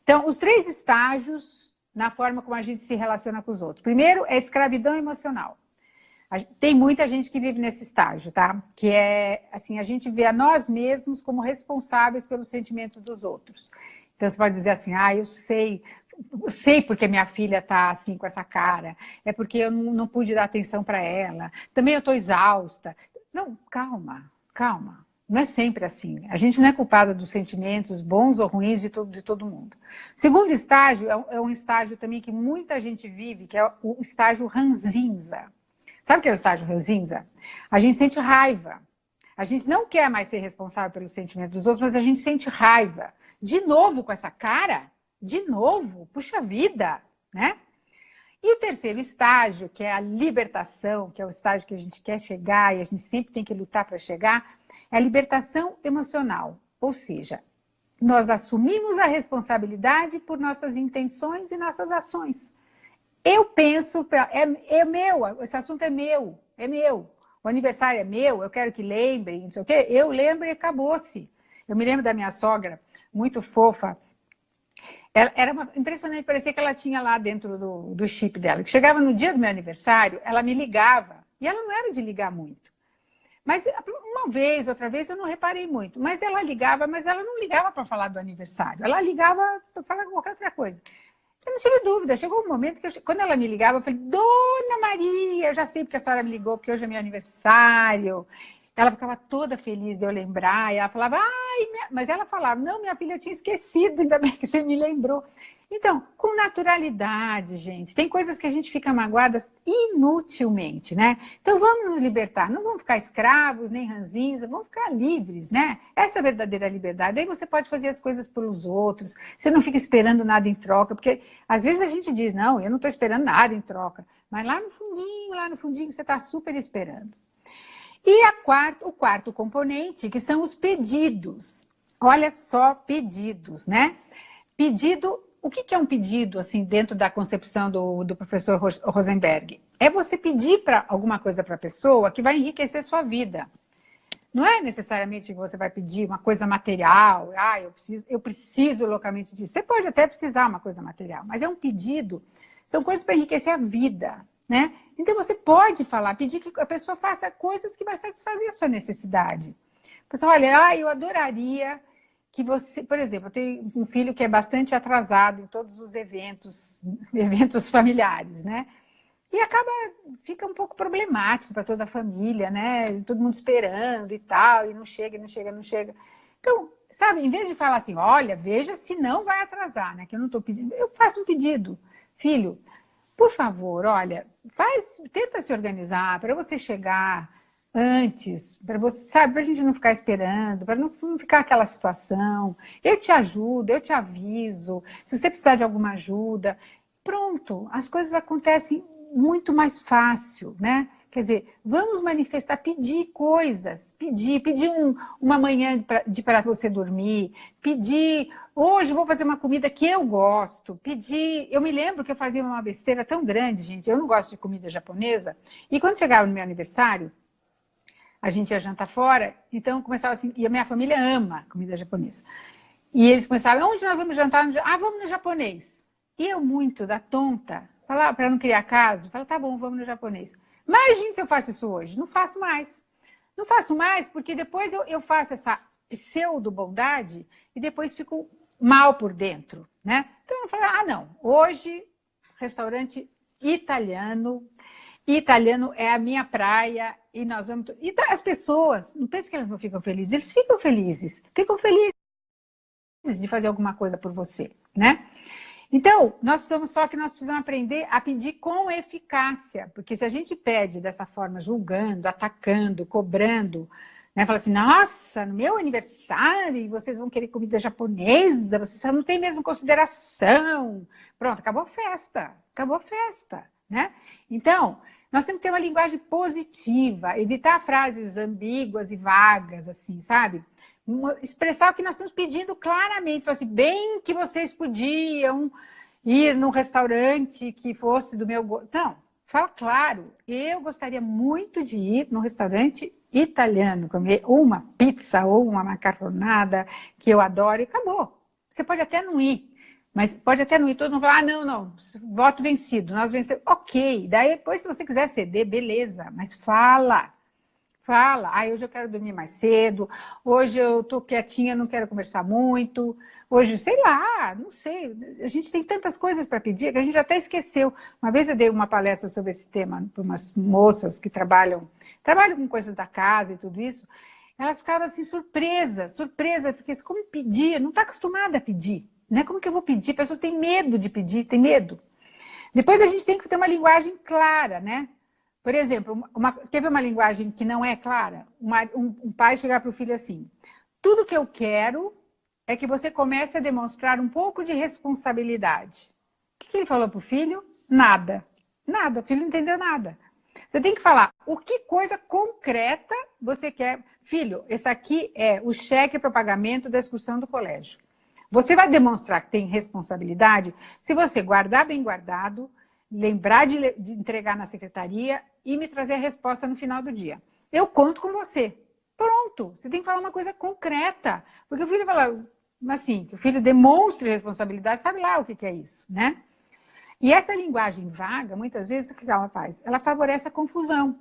Então, os 3 estágios na forma como a gente se relaciona com os outros. Primeiro é escravidão emocional. Tem muita gente que vive nesse estágio, tá? Que é, assim, a gente vê a nós mesmos como responsáveis pelos sentimentos dos outros. Então, você pode dizer assim, eu sei porque minha filha está assim com essa cara, é porque eu não pude dar atenção para ela, também eu estou exausta. Não, calma, calma. Não é sempre assim. A gente não é culpada dos sentimentos bons ou ruins de todo mundo. Segundo estágio é um estágio também que muita gente vive, que é o estágio ranzinza. Sabe o que é o estágio ranzinza? A gente sente raiva. A gente não quer mais ser responsável pelos sentimentos dos outros, mas a gente sente raiva. De novo com essa cara? De novo? Puxa vida, né? E o terceiro estágio, que é a libertação, que é o estágio que a gente quer chegar e a gente sempre tem que lutar para chegar, é a libertação emocional. Ou seja, nós assumimos a responsabilidade por nossas intenções e nossas ações. Eu penso, é meu, esse assunto é meu, o aniversário é meu, eu quero que lembrem, não sei o quê, eu lembro e acabou-se. Eu me lembro da minha sogra, muito fofa, ela era impressionante, parecia que ela tinha lá dentro do chip dela, que chegava no dia do meu aniversário, ela me ligava, e ela não era de ligar muito. Mas uma vez, outra vez, eu não reparei muito, mas ela ligava, mas ela não ligava para falar do aniversário, ela ligava para falar qualquer outra coisa. Eu não tive dúvida. Chegou um momento que, quando ela me ligava, eu falei, Dona Maria, eu já sei porque a senhora me ligou, porque hoje é meu aniversário. Ela ficava toda feliz de eu lembrar, e ela falava, ai, mas ela falava, não, minha filha, eu tinha esquecido, ainda bem que você me lembrou. Então, com naturalidade, gente, tem coisas que a gente fica magoadas inutilmente, né? Então, vamos nos libertar, não vamos ficar escravos, nem ranzinza, vamos ficar livres, né? Essa é a verdadeira liberdade. Aí você pode fazer as coisas pelos outros, você não fica esperando nada em troca, porque às vezes a gente diz, não, eu não estou esperando nada em troca, mas lá no fundinho, você está super esperando. E o quarto componente, que são os pedidos. Olha só, pedidos, né? Pedido, o que é um pedido, assim, dentro da concepção do professor Rosenberg? É você pedir alguma coisa para a pessoa que vai enriquecer sua vida. Não é necessariamente que você vai pedir uma coisa material, eu preciso localmente disso. Você pode até precisar uma coisa material, mas é um pedido, são coisas para enriquecer a vida, né? Então você pode pedir que a pessoa faça coisas que vai satisfazer a sua necessidade. A pessoa, olha, eu adoraria que você, por exemplo, eu tenho um filho que é bastante atrasado em todos os eventos familiares, né? E fica um pouco problemático para toda a família, né? Todo mundo esperando e tal, e não chega, não chega, não chega. Então, sabe, em vez de falar assim, olha, veja se não vai atrasar, né? Que eu não estou pedindo, eu faço um pedido. Filho, por favor, olha, tenta se organizar para você chegar antes, para você, sabe, para a gente não ficar esperando, para não ficar aquela situação. Eu te ajudo, eu te aviso, se você precisar de alguma ajuda. Pronto, as coisas acontecem muito mais fácil, né? Quer dizer, vamos manifestar, pedir coisas, pedir uma manhã para você dormir, pedir, hoje vou fazer uma comida que eu gosto, pedir, eu me lembro que eu fazia uma besteira tão grande, gente, eu não gosto de comida japonesa, e quando chegava no meu aniversário, a gente ia jantar fora, então começava assim, e a minha família ama comida japonesa, e eles começavam, onde nós vamos jantar? Vamos no japonês. E eu muito da tonta, para não criar caso, falei, tá bom, vamos no japonês. Imagine se eu faço isso hoje. Não faço mais. Não faço mais porque depois eu faço essa pseudo-bondade e depois fico mal por dentro, né? Então eu falei, não, hoje, restaurante italiano é a minha praia e nós vamos... E as pessoas, não pense que elas não ficam felizes, eles ficam felizes de fazer alguma coisa por você, né? Então, nós precisamos aprender a pedir com eficácia, porque se a gente pede dessa forma, julgando, atacando, cobrando, né, fala assim, nossa, no meu aniversário vocês vão querer comida japonesa, vocês não têm mesmo consideração. Pronto, acabou a festa, né? Então, nós temos que ter uma linguagem positiva, evitar frases ambíguas e vagas, assim, sabe? Expressar o que nós estamos pedindo claramente. Falar assim, bem que vocês podiam ir num restaurante que fosse do meu gosto. Não, fala claro. Eu gostaria muito de ir num restaurante italiano, comer uma pizza ou uma macarronada que eu adoro e acabou. Você pode até não ir, mas pode até não ir. Todo mundo fala, não, voto vencido, nós vencemos. Ok, daí depois se você quiser ceder, beleza, mas fala, hoje eu quero dormir mais cedo, hoje eu tô quietinha, não quero conversar muito, hoje, sei lá, não sei, a gente tem tantas coisas para pedir que a gente até esqueceu. Uma vez eu dei uma palestra sobre esse tema para umas moças que trabalham com coisas da casa e tudo isso, elas ficavam assim surpresas, porque como pedir, não está acostumada a pedir, né? Como que eu vou pedir? A pessoa tem medo de pedir, tem medo. Depois a gente tem que ter uma linguagem clara, né? Por exemplo, teve uma linguagem que não é clara? Um pai chegar para o filho assim, tudo que eu quero é que você comece a demonstrar um pouco de responsabilidade. O que ele falou para o filho? Nada. Nada, o filho não entendeu nada. Você tem que falar o que coisa concreta você quer. Filho, esse aqui é o cheque para pagamento da excursão do colégio. Você vai demonstrar que tem responsabilidade se você guardar bem guardado, lembrar de entregar na secretaria e me trazer a resposta no final do dia. Eu conto com você. Pronto, você tem que falar uma coisa concreta. Porque o filho fala, assim, que o filho demonstre responsabilidade, sabe lá o que é isso, né? E essa linguagem vaga, muitas vezes, o que ela faz? Ela favorece a confusão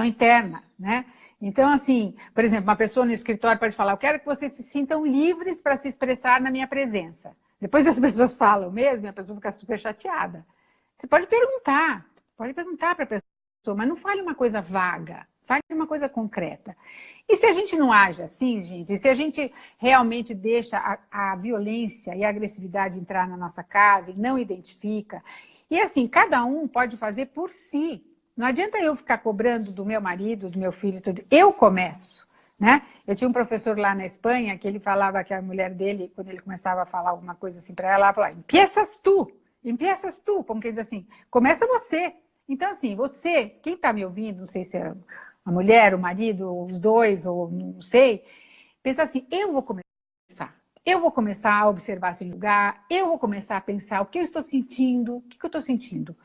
interna, né? Então, assim, por exemplo, uma pessoa no escritório pode falar, eu quero que vocês se sintam livres para se expressar na minha presença. Depois as pessoas falam mesmo e a pessoa fica super chateada. Você pode perguntar para a pessoa, mas não fale uma coisa vaga, fale uma coisa concreta. E se a gente não age assim, gente, se a gente realmente deixa a violência e a agressividade entrar na nossa casa e não identifica, e assim, cada um pode fazer por si. Não adianta eu ficar cobrando do meu marido, do meu filho, tudo. Eu começo. Né? Eu tinha um professor lá na Espanha que ele falava que a mulher dele, quando ele começava a falar alguma coisa assim para ela falava, empiezas tu, como que diz assim, começa você. Então, assim, você, quem está me ouvindo, não sei se é a mulher, o marido, os dois, ou não sei, pensa assim, eu vou começar a observar esse lugar, eu vou começar a pensar o que eu estou sentindo, o que eu estou sentindo.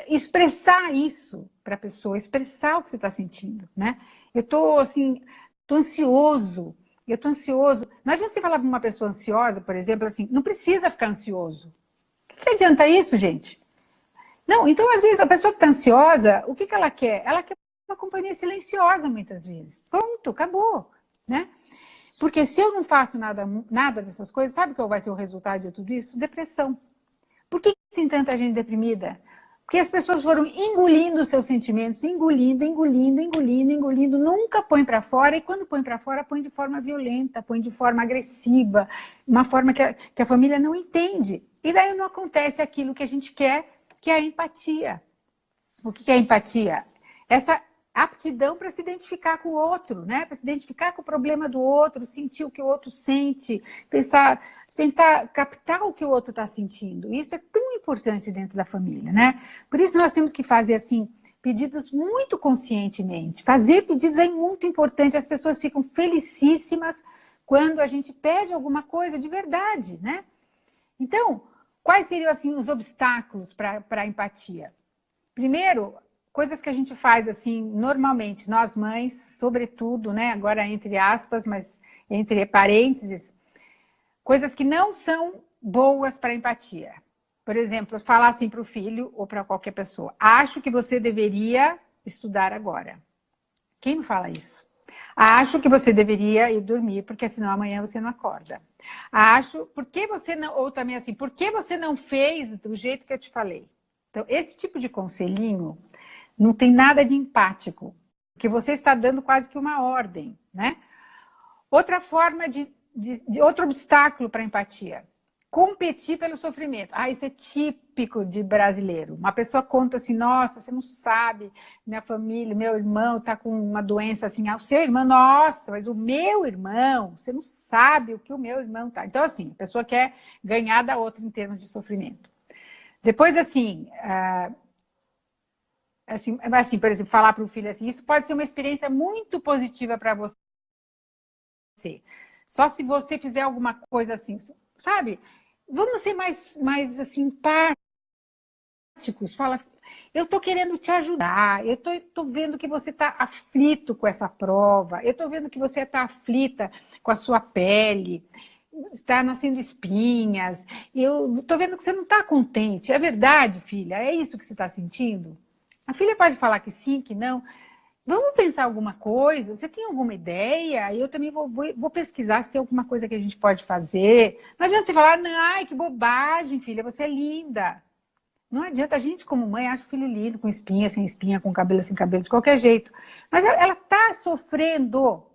Expressar isso para a pessoa, expressar o que você está sentindo, né? Eu estou, assim, estou ansioso, eu estou ansioso. Não adianta você falar para uma pessoa ansiosa, por exemplo, assim, não precisa ficar ansioso. O que adianta isso, gente? Não, então, às vezes, a pessoa que está ansiosa, o que ela quer? Ela quer uma companhia silenciosa, muitas vezes. Pronto, acabou, né? Porque se eu não faço nada dessas coisas, sabe qual vai ser o resultado de tudo isso? Depressão. Por que tem tanta gente deprimida? Porque as pessoas foram engolindo os seus sentimentos, engolindo, nunca põe para fora, e quando põe para fora, põe de forma violenta, põe de forma agressiva, uma forma que a família não entende. E daí não acontece aquilo que a gente quer, que é a empatia. O que é empatia? Essa aptidão para se identificar com o outro, né? Para se identificar com o problema do outro, sentir o que o outro sente, pensar, tentar captar o que o outro está sentindo. Isso é tão importante dentro da família, né? Por isso nós temos que fazer assim pedidos muito conscientemente. Fazer pedidos é muito importante. As pessoas ficam felicíssimas quando a gente pede alguma coisa de verdade, né? Então, quais seriam assim os obstáculos para a empatia? Primeiro, coisas que a gente faz assim normalmente, nós mães, sobretudo, né, agora entre aspas, mas entre parênteses, coisas que não são boas para empatia. Por exemplo, falar assim para o filho ou para qualquer pessoa: acho que você deveria estudar agora. Quem não fala isso? Acho que você deveria ir dormir, porque senão amanhã você não acorda. Acho, por que você não, ou também assim, por que você não fez do jeito que eu te falei? Então, esse tipo de conselhinho não tem nada de empático, porque você está dando quase que uma ordem, né? Outra forma de outro obstáculo para a empatia: competir pelo sofrimento. Ah, isso é típico de brasileiro. Uma pessoa conta assim: nossa, você não sabe, minha família, meu irmão está com uma doença assim. Ah, o seu irmão, nossa, mas o meu irmão, você não sabe o que o meu irmão está. Então, assim, a pessoa quer ganhar da outra em termos de sofrimento. Depois, assim, por exemplo, falar para o filho assim: isso pode ser uma experiência muito positiva para você. Só se você fizer alguma coisa assim, sabe? Vamos ser mais assim, empáticos. Fala, eu estou querendo te ajudar, eu tô vendo que você está aflito com essa prova, eu estou vendo que você está aflita com a sua pele, está nascendo espinhas, eu estou vendo que você não está contente. É verdade, filha? É isso que você está sentindo? A filha pode falar que sim, que não. Vamos pensar alguma coisa? Você tem alguma ideia? Eu também vou pesquisar se tem alguma coisa que a gente pode fazer. Não adianta você falar: não, ai, que bobagem, filha, você é linda. Não adianta, a gente como mãe acha o filho lindo, com espinha, sem espinha, com cabelo, sem cabelo, de qualquer jeito. Mas ela está sofrendo.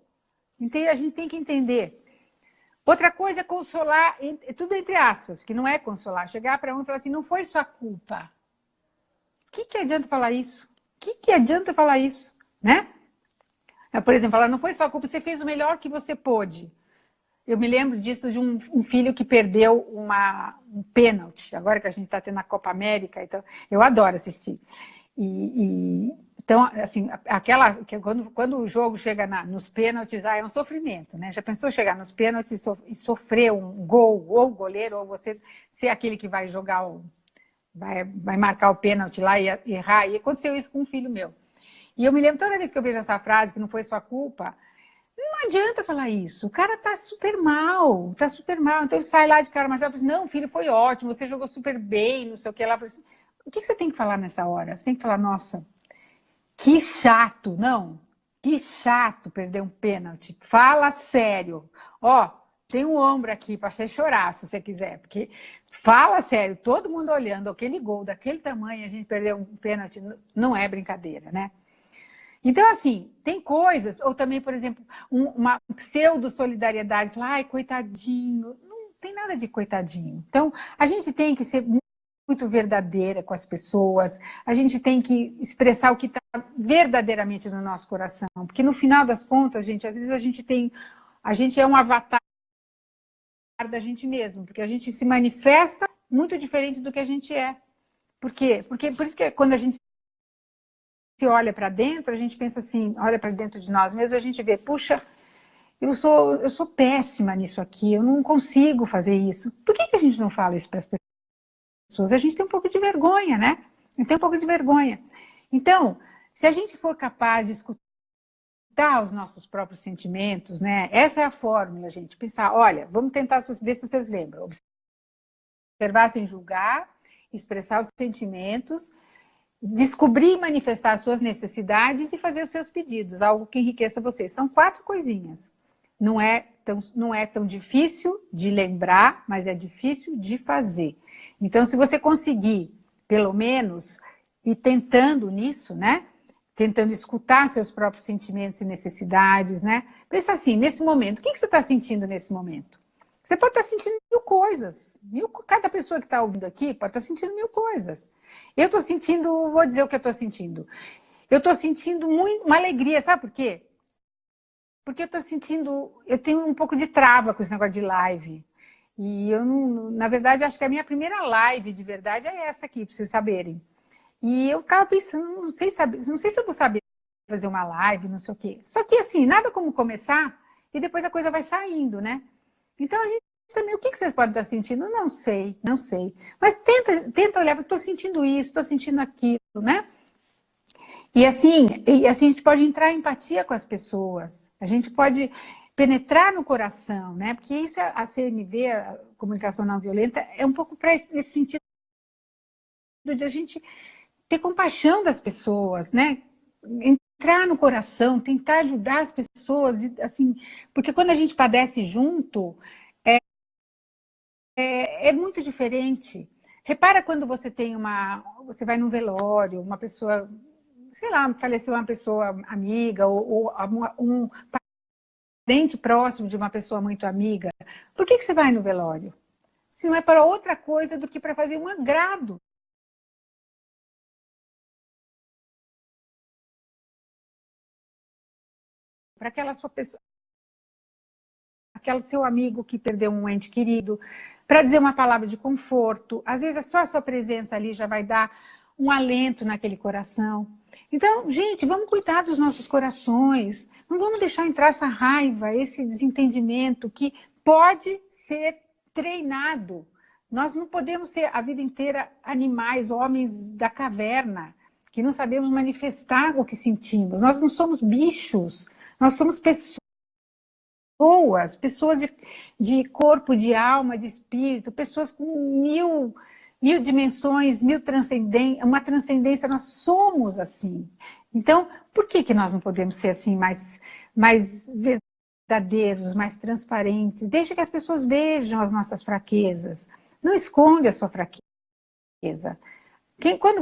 Então, a gente tem que entender. Outra coisa é consolar, tudo entre aspas, porque não é consolar. Chegar para um e falar assim: não foi sua culpa. O que adianta falar isso? O que adianta falar isso? Né? Por exemplo, ela: não foi sua culpa, você fez o melhor que você pôde. Eu me lembro disso de um filho que perdeu um pênalti, agora que a gente está tendo a Copa América, então eu adoro assistir. Então, assim, quando o jogo chega nos pênaltis, é um sofrimento, né? Já pensou chegar nos pênaltis e sofrer um gol, ou o goleiro, ou você ser aquele que vai jogar, vai marcar o pênalti lá e errar? E aconteceu isso com um filho meu. E eu me lembro, toda vez que eu vejo essa frase, que não foi sua culpa, não adianta falar isso. O cara tá super mal, tá super mal. Então ele sai lá de cara mais fala assim: não, filho, foi ótimo, você jogou super bem, não sei o que lá. Assim, o que você tem que falar nessa hora? Você tem que falar: nossa, que chato, não? Que chato perder um pênalti. Fala sério. Ó, tem um ombro aqui para você chorar, se você quiser, porque fala sério, todo mundo olhando aquele gol daquele tamanho, a gente perdeu um pênalti, não é brincadeira, né? Então, assim, tem coisas, ou também, por exemplo, uma pseudo-solidariedade, falar, ai, coitadinho, não tem nada de coitadinho. Então, a gente tem que ser muito verdadeira com as pessoas, a gente tem que expressar o que está verdadeiramente no nosso coração, porque no final das contas, gente, às vezes a gente é um avatar da gente mesmo, porque a gente se manifesta muito diferente do que a gente é. Por quê? Porque por isso que quando a gente se olha para dentro, a gente pensa assim, olha para dentro de nós mesmos, a gente vê, puxa, eu sou péssima nisso aqui, eu não consigo fazer isso. Por que a gente não fala isso para as pessoas? A gente tem um pouco de vergonha, né? A gente tem um pouco de vergonha. Então, se a gente for capaz de escutar os nossos próprios sentimentos, né? Essa é a fórmula, gente. Pensar, olha, vamos tentar ver se vocês lembram. Observar sem julgar, expressar os sentimentos, descobrir e manifestar as suas necessidades e fazer os seus pedidos, algo que enriqueça vocês. São 4 coisinhas. Não é tão difícil de lembrar, mas é difícil de fazer. Então, se você conseguir, pelo menos, ir tentando nisso, né? Tentando escutar seus próprios sentimentos e necessidades, né? Pensa assim, nesse momento, o que você está sentindo nesse momento? Você pode estar sentindo 1000 coisas. Cada pessoa que está ouvindo aqui pode estar sentindo 1000 coisas. Eu estou sentindo, vou dizer o que eu estou sentindo. Eu estou sentindo uma alegria, sabe por quê? Porque eu tenho um pouco de trava com esse negócio de live. E eu, na verdade, acho que a minha primeira live de verdade é essa aqui, para vocês saberem. E eu ficava pensando, não sei se eu vou saber fazer uma live, não sei o quê. Só que, assim, nada como começar e depois a coisa vai saindo, né? Então, a gente também, o que vocês podem estar sentindo? Não sei, não sei. Mas tenta olhar, estou sentindo isso, estou sentindo aquilo, né? E assim a gente pode entrar em empatia com as pessoas, a gente pode penetrar no coração, né? Porque isso, a CNV, a comunicação não violenta, é um pouco nesse sentido de a gente ter compaixão das pessoas, né? Entrar no coração, tentar ajudar as pessoas, assim, porque quando a gente padece junto, é muito diferente. Repara quando você você vai num velório, uma pessoa, sei lá, faleceu uma pessoa amiga, ou um parente próximo de uma pessoa muito amiga. Por que você vai no velório? Se não é para outra coisa do que para fazer um agrado. Para aquela sua pessoa, aquele seu amigo que perdeu um ente querido, para dizer uma palavra de conforto. Às vezes, só a sua presença ali já vai dar um alento naquele coração. Então, gente, vamos cuidar dos nossos corações. Não vamos deixar entrar essa raiva, esse desentendimento que pode ser treinado. Nós não podemos ser a vida inteira animais, homens da caverna, que não sabemos manifestar o que sentimos. Nós não somos bichos, nós somos pessoas de corpo, de alma, de espírito, pessoas com mil dimensões, uma transcendência, nós somos assim. Então, por que nós não podemos ser assim, mais verdadeiros, mais transparentes? Deixa que as pessoas vejam as nossas fraquezas. Não esconde a sua fraqueza. Quando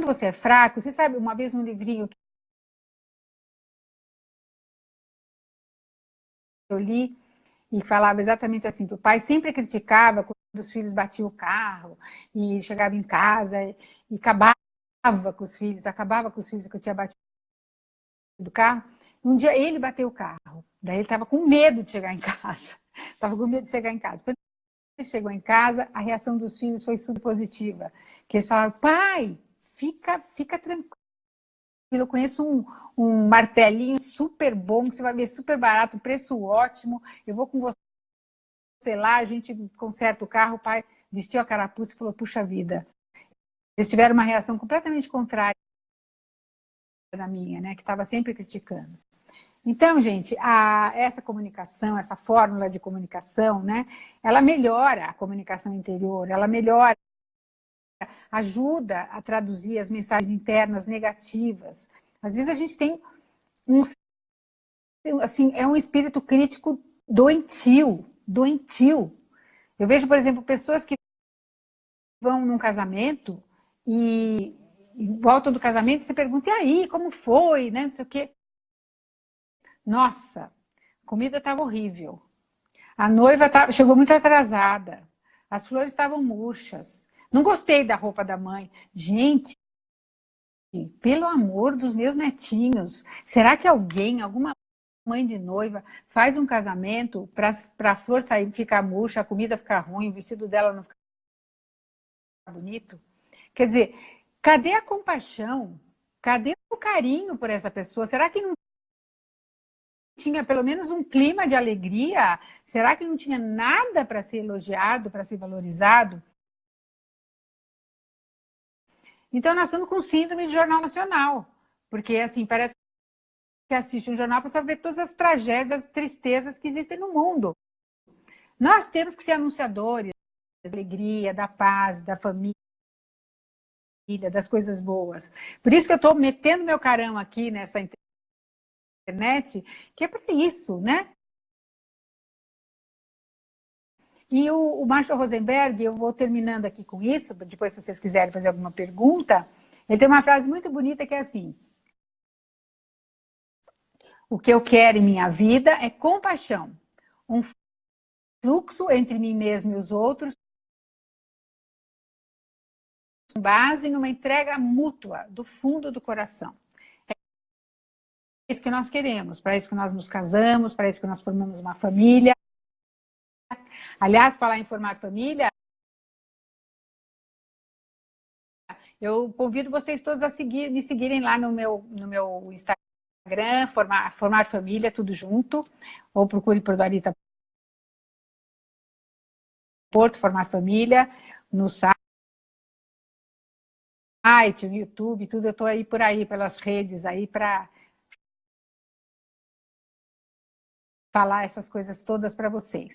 você é fraco, você sabe, uma vez num livrinho que eu li, e falava exatamente assim, que o pai sempre criticava quando os filhos batiam o carro, e chegava em casa e acabava com os filhos que eu tinha batido do carro. Um dia ele bateu o carro, daí ele estava com medo de chegar em casa. Estava com medo de chegar em casa. Quando ele chegou em casa, a reação dos filhos foi super positiva. Que eles falaram, pai, fica tranquilo. Eu conheço um martelinho super bom, que você vai ver super barato, preço ótimo. Eu vou com você lá, a gente conserta o carro. O pai vestiu a carapuça e falou, puxa vida. Eles tiveram uma reação completamente contrária da minha, né? Que estava sempre criticando. Então, gente, essa comunicação, essa fórmula de comunicação, né? Ela melhora a comunicação interior, ela melhora, ajuda a traduzir as mensagens internas negativas. Às vezes a gente tem assim, é um espírito crítico doentio, doentio. Eu vejo, por exemplo, pessoas que vão num casamento e voltam do casamento e se perguntam, e aí, como foi, né? Não sei o quê. Nossa, a comida estava horrível. A noiva chegou muito atrasada. As flores estavam murchas. Não gostei da roupa da mãe. Gente, pelo amor dos meus netinhos, será que alguma mãe de noiva faz um casamento para a flor sair, ficar murcha, a comida ficar ruim, o vestido dela não ficar bonito? Quer dizer, cadê a compaixão? Cadê o carinho por essa pessoa? Será que não tinha pelo menos um clima de alegria? Será que não tinha nada para ser elogiado, para ser valorizado? Então, nós estamos com síndrome de jornal nacional, porque assim, parece que assiste um jornal para só ver todas as tragédias, as tristezas que existem no mundo. Nós temos que ser anunciadores da alegria, da paz, da família, das coisas boas. Por isso que eu estou metendo meu carão aqui nessa internet, que é para isso, né? E o Marshall Rosenberg, eu vou terminando aqui com isso, depois se vocês quiserem fazer alguma pergunta, ele tem uma frase muito bonita que é assim: o que eu quero em minha vida é compaixão, um fluxo entre mim mesmo e os outros, com base numa entrega mútua do fundo do coração. É isso que nós queremos, para isso que nós nos casamos, para isso que nós formamos uma família. Aliás, falar em formar família, eu convido vocês todos a me seguirem lá no meu Instagram, formar família, tudo junto, ou procure por Dorita Porto, formar família, no site, no YouTube, tudo. Eu estou aí por aí, pelas redes aí, para falar essas coisas todas para vocês.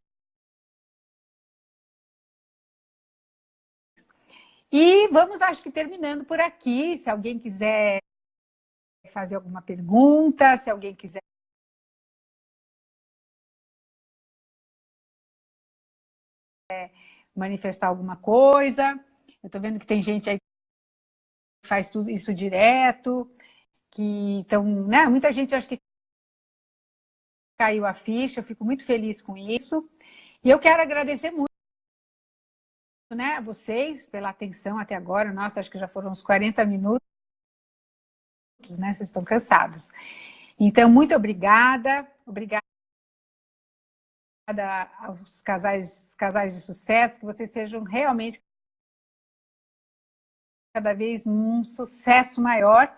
E vamos, acho que terminando por aqui. Se alguém quiser fazer alguma pergunta, se alguém quiser manifestar alguma coisa. Eu estou vendo que tem gente aí que faz tudo isso direto, que então, né, muita gente acho que caiu a ficha, eu fico muito feliz com isso. E eu quero agradecer muito, né, a vocês pela atenção até agora. Nossa, acho que já foram uns 40 minutos, né? Vocês estão cansados. Então, muito obrigada. Obrigada aos casais de sucesso, que vocês sejam realmente cada vez um sucesso maior.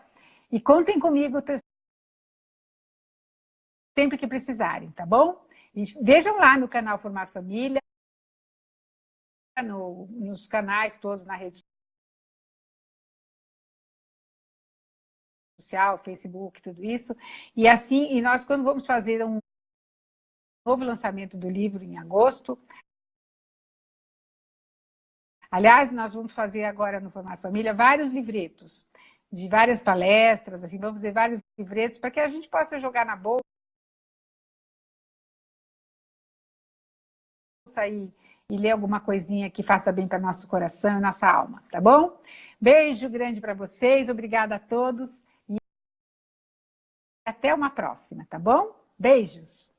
E contem comigo sempre que precisarem, tá bom? E vejam lá no canal Formar Família, nos canais todos na rede social, Facebook, tudo isso. E assim, e nós quando vamos fazer um novo lançamento do livro em agosto, aliás, nós vamos fazer agora no Formar Família vários livretos de várias palestras, assim, vamos fazer vários livretos para que a gente possa jogar na bolsa e ler alguma coisinha que faça bem para nosso coração e nossa alma, tá bom? Beijo grande para vocês, obrigada a todos e até uma próxima, tá bom? Beijos!